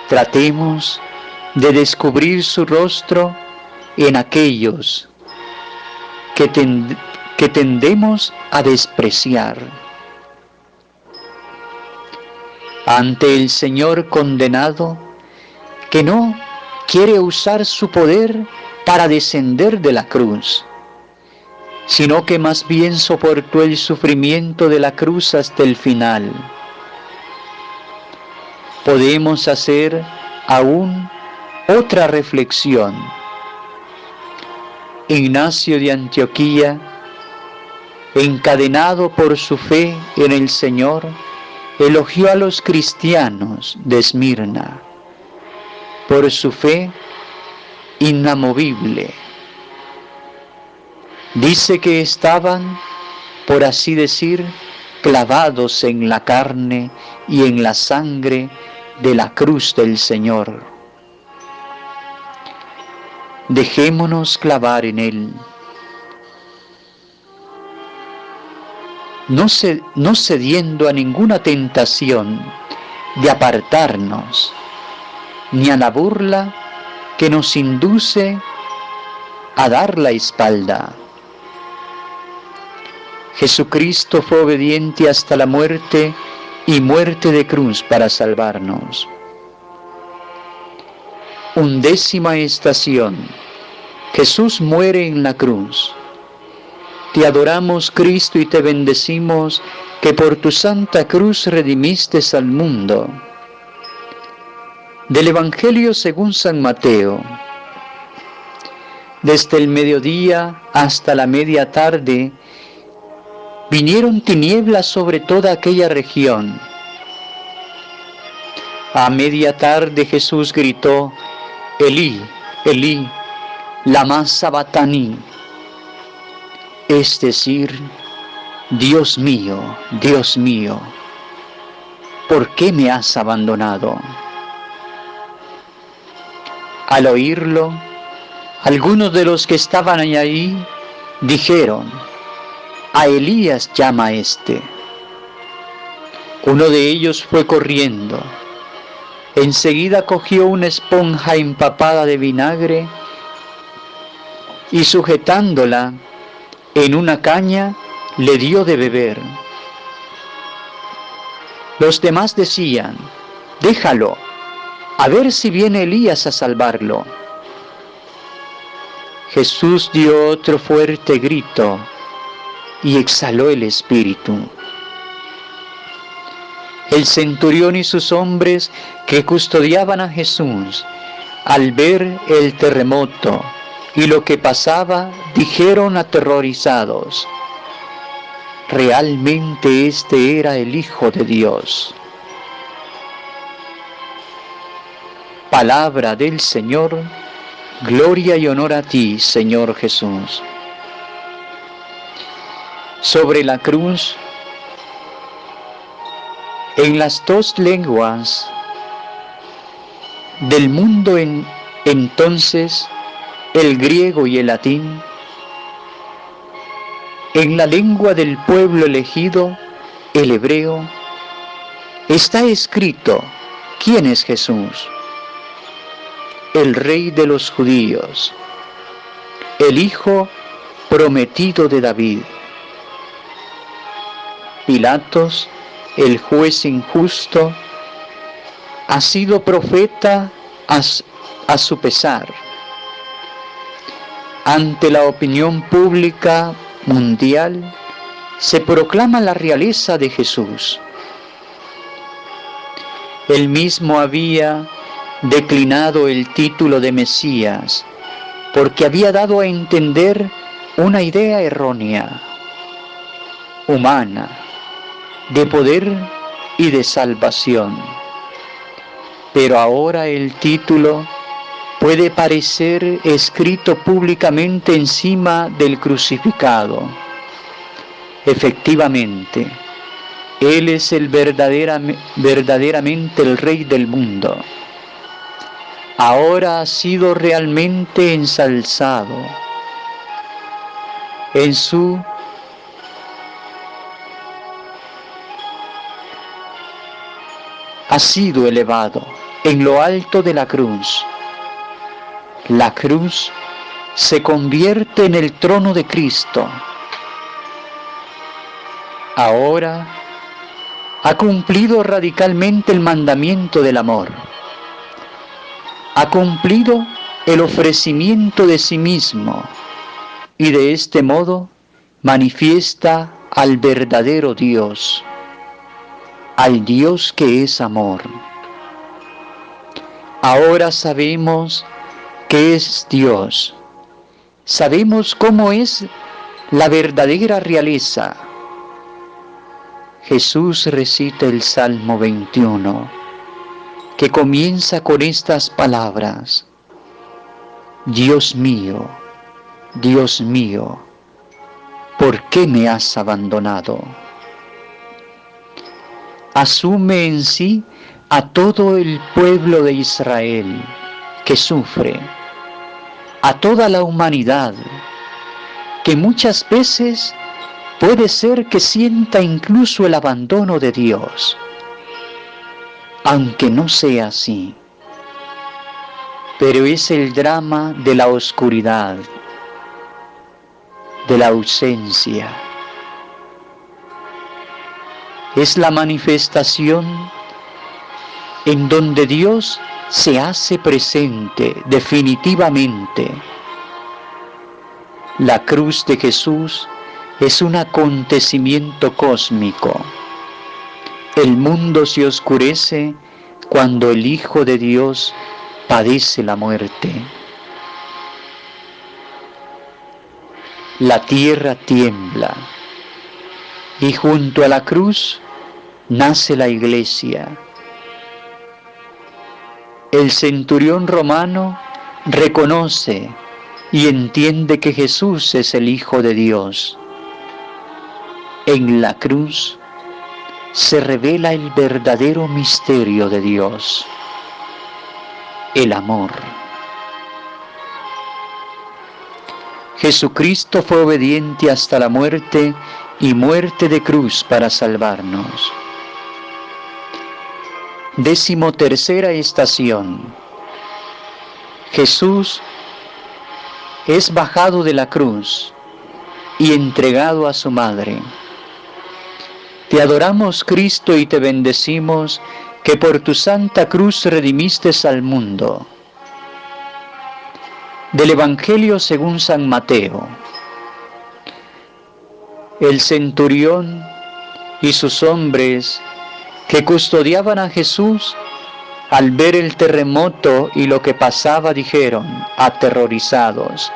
Tratemos de descubrir su rostro en aquellos que tendemos a despreciar. Ante el Señor condenado, que no quiere usar su poder para descender de la cruz, sino que más bien soportó el sufrimiento de la cruz hasta el final. Podemos hacer aún otra reflexión. Ignacio de Antioquía, encadenado por su fe en el Señor, elogió a los cristianos de Esmirna por su fe inamovible. Dice que estaban, por así decir, clavados en la carne y en la sangre de la cruz del Señor. Dejémonos clavar en Él. No cediendo a ninguna tentación de apartarnos, ni a la burla que nos induce a dar la espalda. Jesucristo fue obediente hasta la muerte y muerte de cruz para salvarnos. 11ª estación. Jesús muere en la cruz. Te adoramos, Cristo, y te bendecimos, que por tu santa cruz redimiste al mundo. Del Evangelio según San Mateo. Desde el mediodía hasta la media tarde vinieron tinieblas sobre toda aquella región. A media tarde Jesús gritó: Elí, Elí, lama sabactani, es decir, Dios mío, ¿por qué me has abandonado? Al oírlo, algunos de los que estaban ahí dijeron: a Elías llama este. Uno de ellos fue corriendo. Enseguida cogió una esponja empapada de vinagre y sujetándola en una caña le dio de beber. Los demás decían: déjalo, a ver si viene Elías a salvarlo. Jesús dio otro fuerte grito y exhaló el espíritu. El centurión y sus hombres que custodiaban a Jesús, al ver el terremoto y lo que pasaba, dijeron aterrorizados: realmente este era el Hijo de Dios. Palabra del Señor, gloria y honor a ti, Señor Jesús. Sobre la cruz, en las dos lenguas del mundo entonces, el griego y el latín, en la lengua del pueblo elegido, el hebreo, está escrito: ¿quién es Jesús? El Rey de los judíos, el Hijo prometido de David. Pilatos, el juez injusto, ha sido profeta a su pesar. Ante la opinión pública mundial se proclama la realeza de Jesús. Él mismo había declinado el título de Mesías porque había dado a entender una idea errónea, humana, de poder y de salvación. Pero ahora el título puede parecer escrito públicamente encima del crucificado. Efectivamente, Él es verdaderamente el Rey del mundo. Ahora ha sido realmente ensalzado. Ha sido elevado en lo alto de la cruz. La cruz se convierte en el trono de Cristo. Ahora ha cumplido radicalmente el mandamiento del amor. Ha cumplido el ofrecimiento de sí mismo y de este modo manifiesta al verdadero Dios, al Dios que es amor. Ahora sabemos que es Dios. Sabemos cómo es la verdadera realeza. Jesús recita el Salmo 21, que comienza con estas palabras: Dios mío, ¿por qué me has abandonado? Asume en sí a todo el pueblo de Israel que sufre, a toda la humanidad que muchas veces puede ser que sienta incluso el abandono de Dios, aunque no sea así. Pero es el drama de la oscuridad, de la ausencia. Es la manifestación en donde Dios se hace presente definitivamente. La cruz de Jesús es un acontecimiento cósmico. El mundo se oscurece cuando el Hijo de Dios padece la muerte. La tierra tiembla y junto a la cruz nace la iglesia. El centurión romano reconoce y entiende que Jesús es el Hijo de Dios. En la cruz se revela el verdadero misterio de Dios, el amor. Jesucristo fue obediente hasta la muerte y muerte de cruz para salvarnos. 13ª estación. Jesús es bajado de la cruz y entregado a su madre. Te adoramos, Cristo, y te bendecimos, que por tu santa cruz redimiste al mundo. Del Evangelio según San Mateo. El centurión y sus hombres que custodiaban a Jesús, al ver el terremoto y lo que pasaba, dijeron, aterrorizados: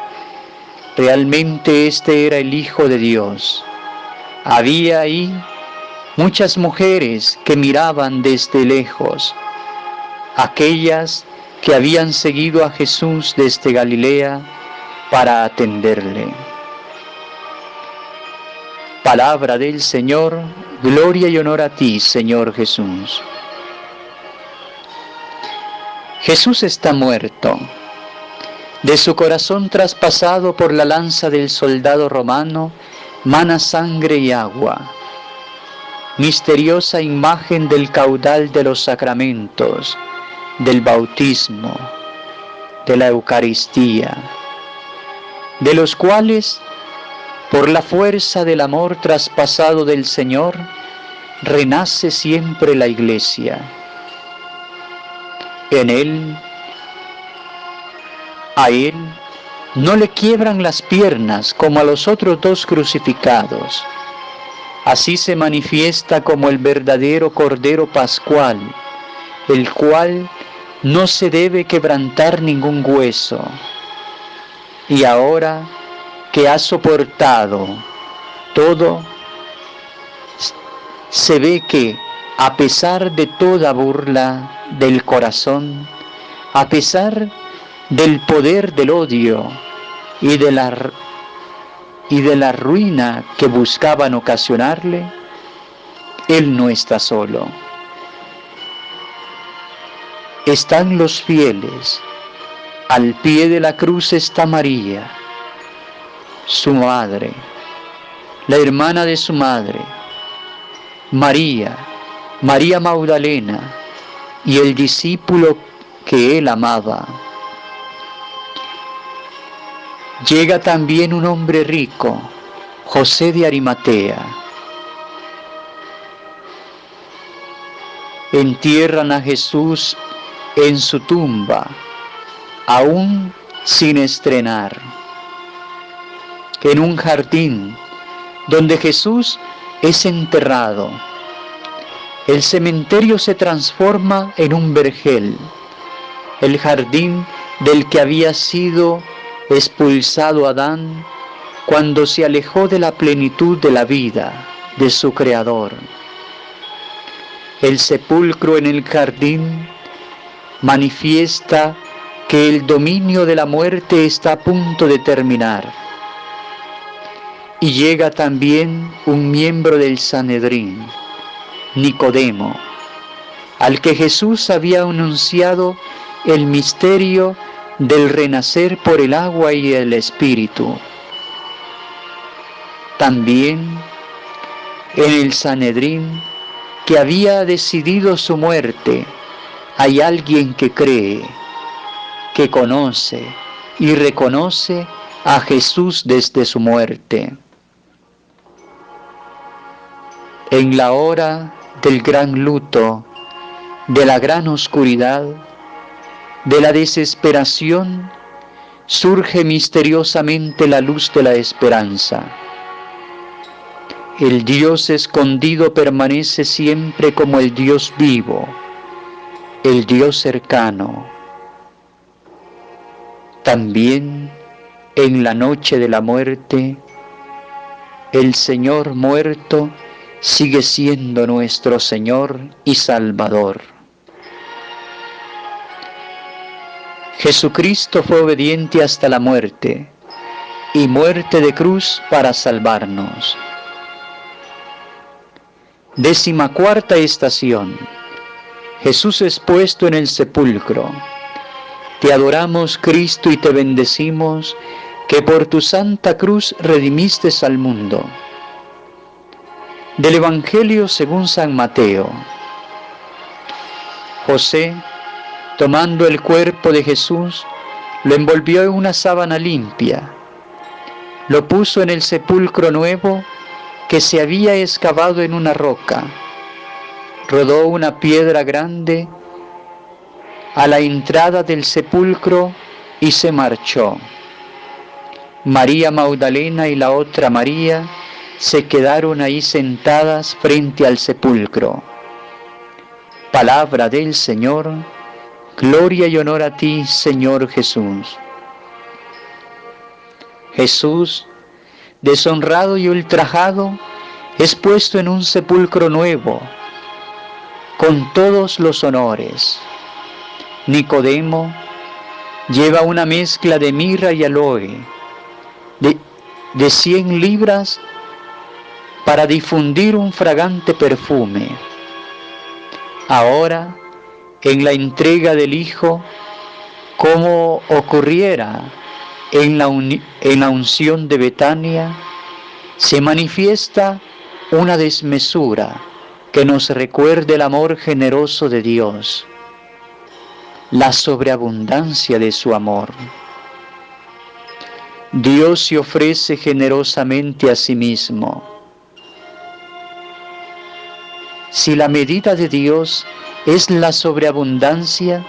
realmente este era el Hijo de Dios. Había ahí muchas mujeres que miraban desde lejos, aquellas que habían seguido a Jesús desde Galilea para atenderle. Palabra del Señor, gloria y honor a ti, Señor Jesús. Jesús está muerto. De su corazón traspasado por la lanza del soldado romano, mana sangre y agua. Misteriosa imagen del caudal de los sacramentos, del bautismo, de la Eucaristía, de los cuales, por la fuerza del amor traspasado del Señor, renace siempre la Iglesia. En Él, a Él, no le quiebran las piernas como a los otros dos crucificados. Así se manifiesta como el verdadero Cordero Pascual, el cual no se debe quebrantar ningún hueso. Y ahora que ha soportado todo, se ve que, a pesar de toda burla del corazón, a pesar del poder del odio y de la ruina que buscaban ocasionarle, Él no está solo. Están los fieles. Al pie de la cruz está María, su madre, la hermana de su madre, María Magdalena y el discípulo que Él amaba. Llega también un hombre rico, José de Arimatea. Entierran a Jesús en su tumba, aún sin estrenar, en un jardín donde Jesús es enterrado. El cementerio se transforma en un vergel, el jardín del que había sido expulsado Adán cuando se alejó de la plenitud de la vida de su Creador. El sepulcro en el jardín manifiesta que el dominio de la muerte está a punto de terminar. Y llega también un miembro del Sanedrín, Nicodemo, al que Jesús había anunciado el misterio del renacer por el agua y el Espíritu. También en el Sanedrín, que había decidido su muerte, hay alguien que cree, que conoce y reconoce a Jesús desde su muerte. En la hora del gran luto, de la gran oscuridad, de la desesperación, surge misteriosamente la luz de la esperanza. El Dios escondido permanece siempre como el Dios vivo, el Dios cercano. También en la noche de la muerte, el Señor muerto sigue siendo nuestro Señor y Salvador. Jesucristo fue obediente hasta la muerte, y muerte de cruz para salvarnos. 14ª estación. Jesús es puesto en el sepulcro. Te adoramos, Cristo, y te bendecimos, que por tu santa cruz redimiste al mundo. Del Evangelio según San Mateo. José, tomando el cuerpo de Jesús, lo envolvió en una sábana limpia, lo puso en el sepulcro nuevo que se había excavado en una roca, rodó una piedra grande a la entrada del sepulcro y se marchó. María Magdalena y la otra María se quedaron ahí sentadas frente al sepulcro. Palabra del Señor. Gloria y honor a ti, Señor Jesús. Jesús, deshonrado y ultrajado, es puesto en un sepulcro nuevo, con todos los honores. Nicodemo lleva una mezcla de mirra y aloe, de 100 libras, para difundir un fragante perfume. Ahora, en la entrega del Hijo, como ocurriera en la unción de Betania, se manifiesta una desmesura que nos recuerde el amor generoso de Dios, la sobreabundancia de su amor. Dios se ofrece generosamente a sí mismo. Si la medida de Dios es la sobreabundancia,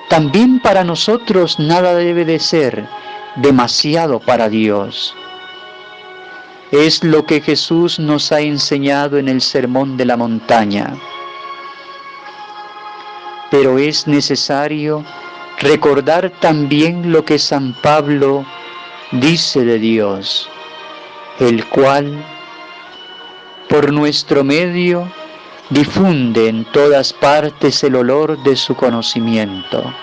también para nosotros nada debe de ser demasiado para Dios. Es lo que Jesús nos ha enseñado en el Sermón de la Montaña. Pero es necesario recordar también lo que San Pablo dice de Dios, el cual, por nuestro medio, difunde en todas partes el olor de su conocimiento,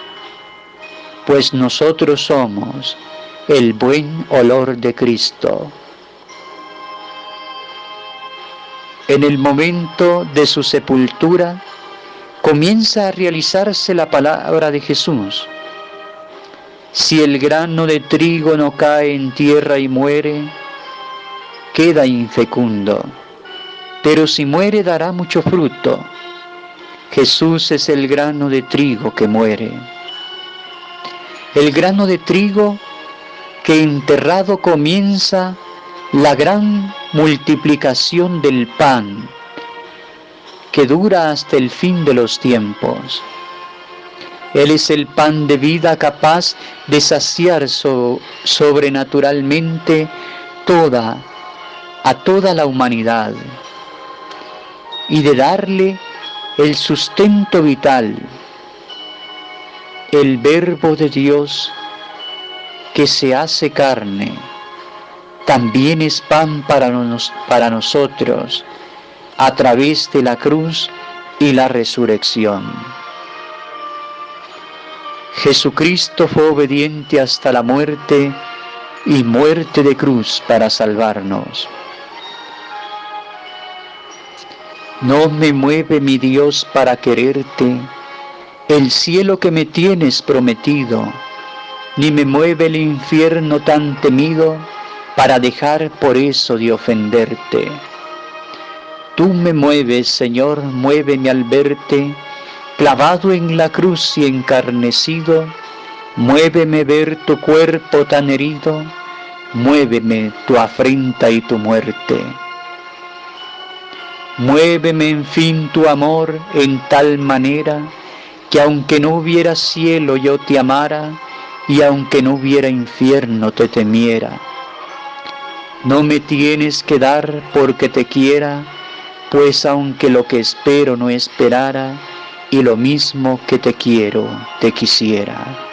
pues nosotros somos el buen olor de Cristo. En el momento de su sepultura, comienza a realizarse la palabra de Jesús. Si el grano de trigo no cae en tierra y muere, queda infecundo. Pero si muere dará mucho fruto. Jesús es el grano de trigo que muere. El grano de trigo que enterrado comienza la gran multiplicación del pan, que dura hasta el fin de los tiempos. Él es el pan de vida capaz de saciar sobrenaturalmente a toda la humanidad, y de darle el sustento vital. El Verbo de Dios que se hace carne también es pan para nosotros a través de la cruz y la resurrección. Jesucristo fue obediente hasta la muerte y muerte de cruz para salvarnos. No me mueve mi Dios para quererte el cielo que me tienes prometido, ni me mueve el infierno tan temido para dejar por eso de ofenderte. Tú me mueves, Señor, muéveme al verte, clavado en la cruz y encarnecido, muéveme ver tu cuerpo tan herido, muéveme tu afrenta y tu muerte. Muéveme en fin tu amor en tal manera, que aunque no hubiera cielo yo te amara, y aunque no hubiera infierno te temiera. No me tienes que dar porque te quiera, pues aunque lo que espero no esperara, y lo mismo que te quiero, te quisiera.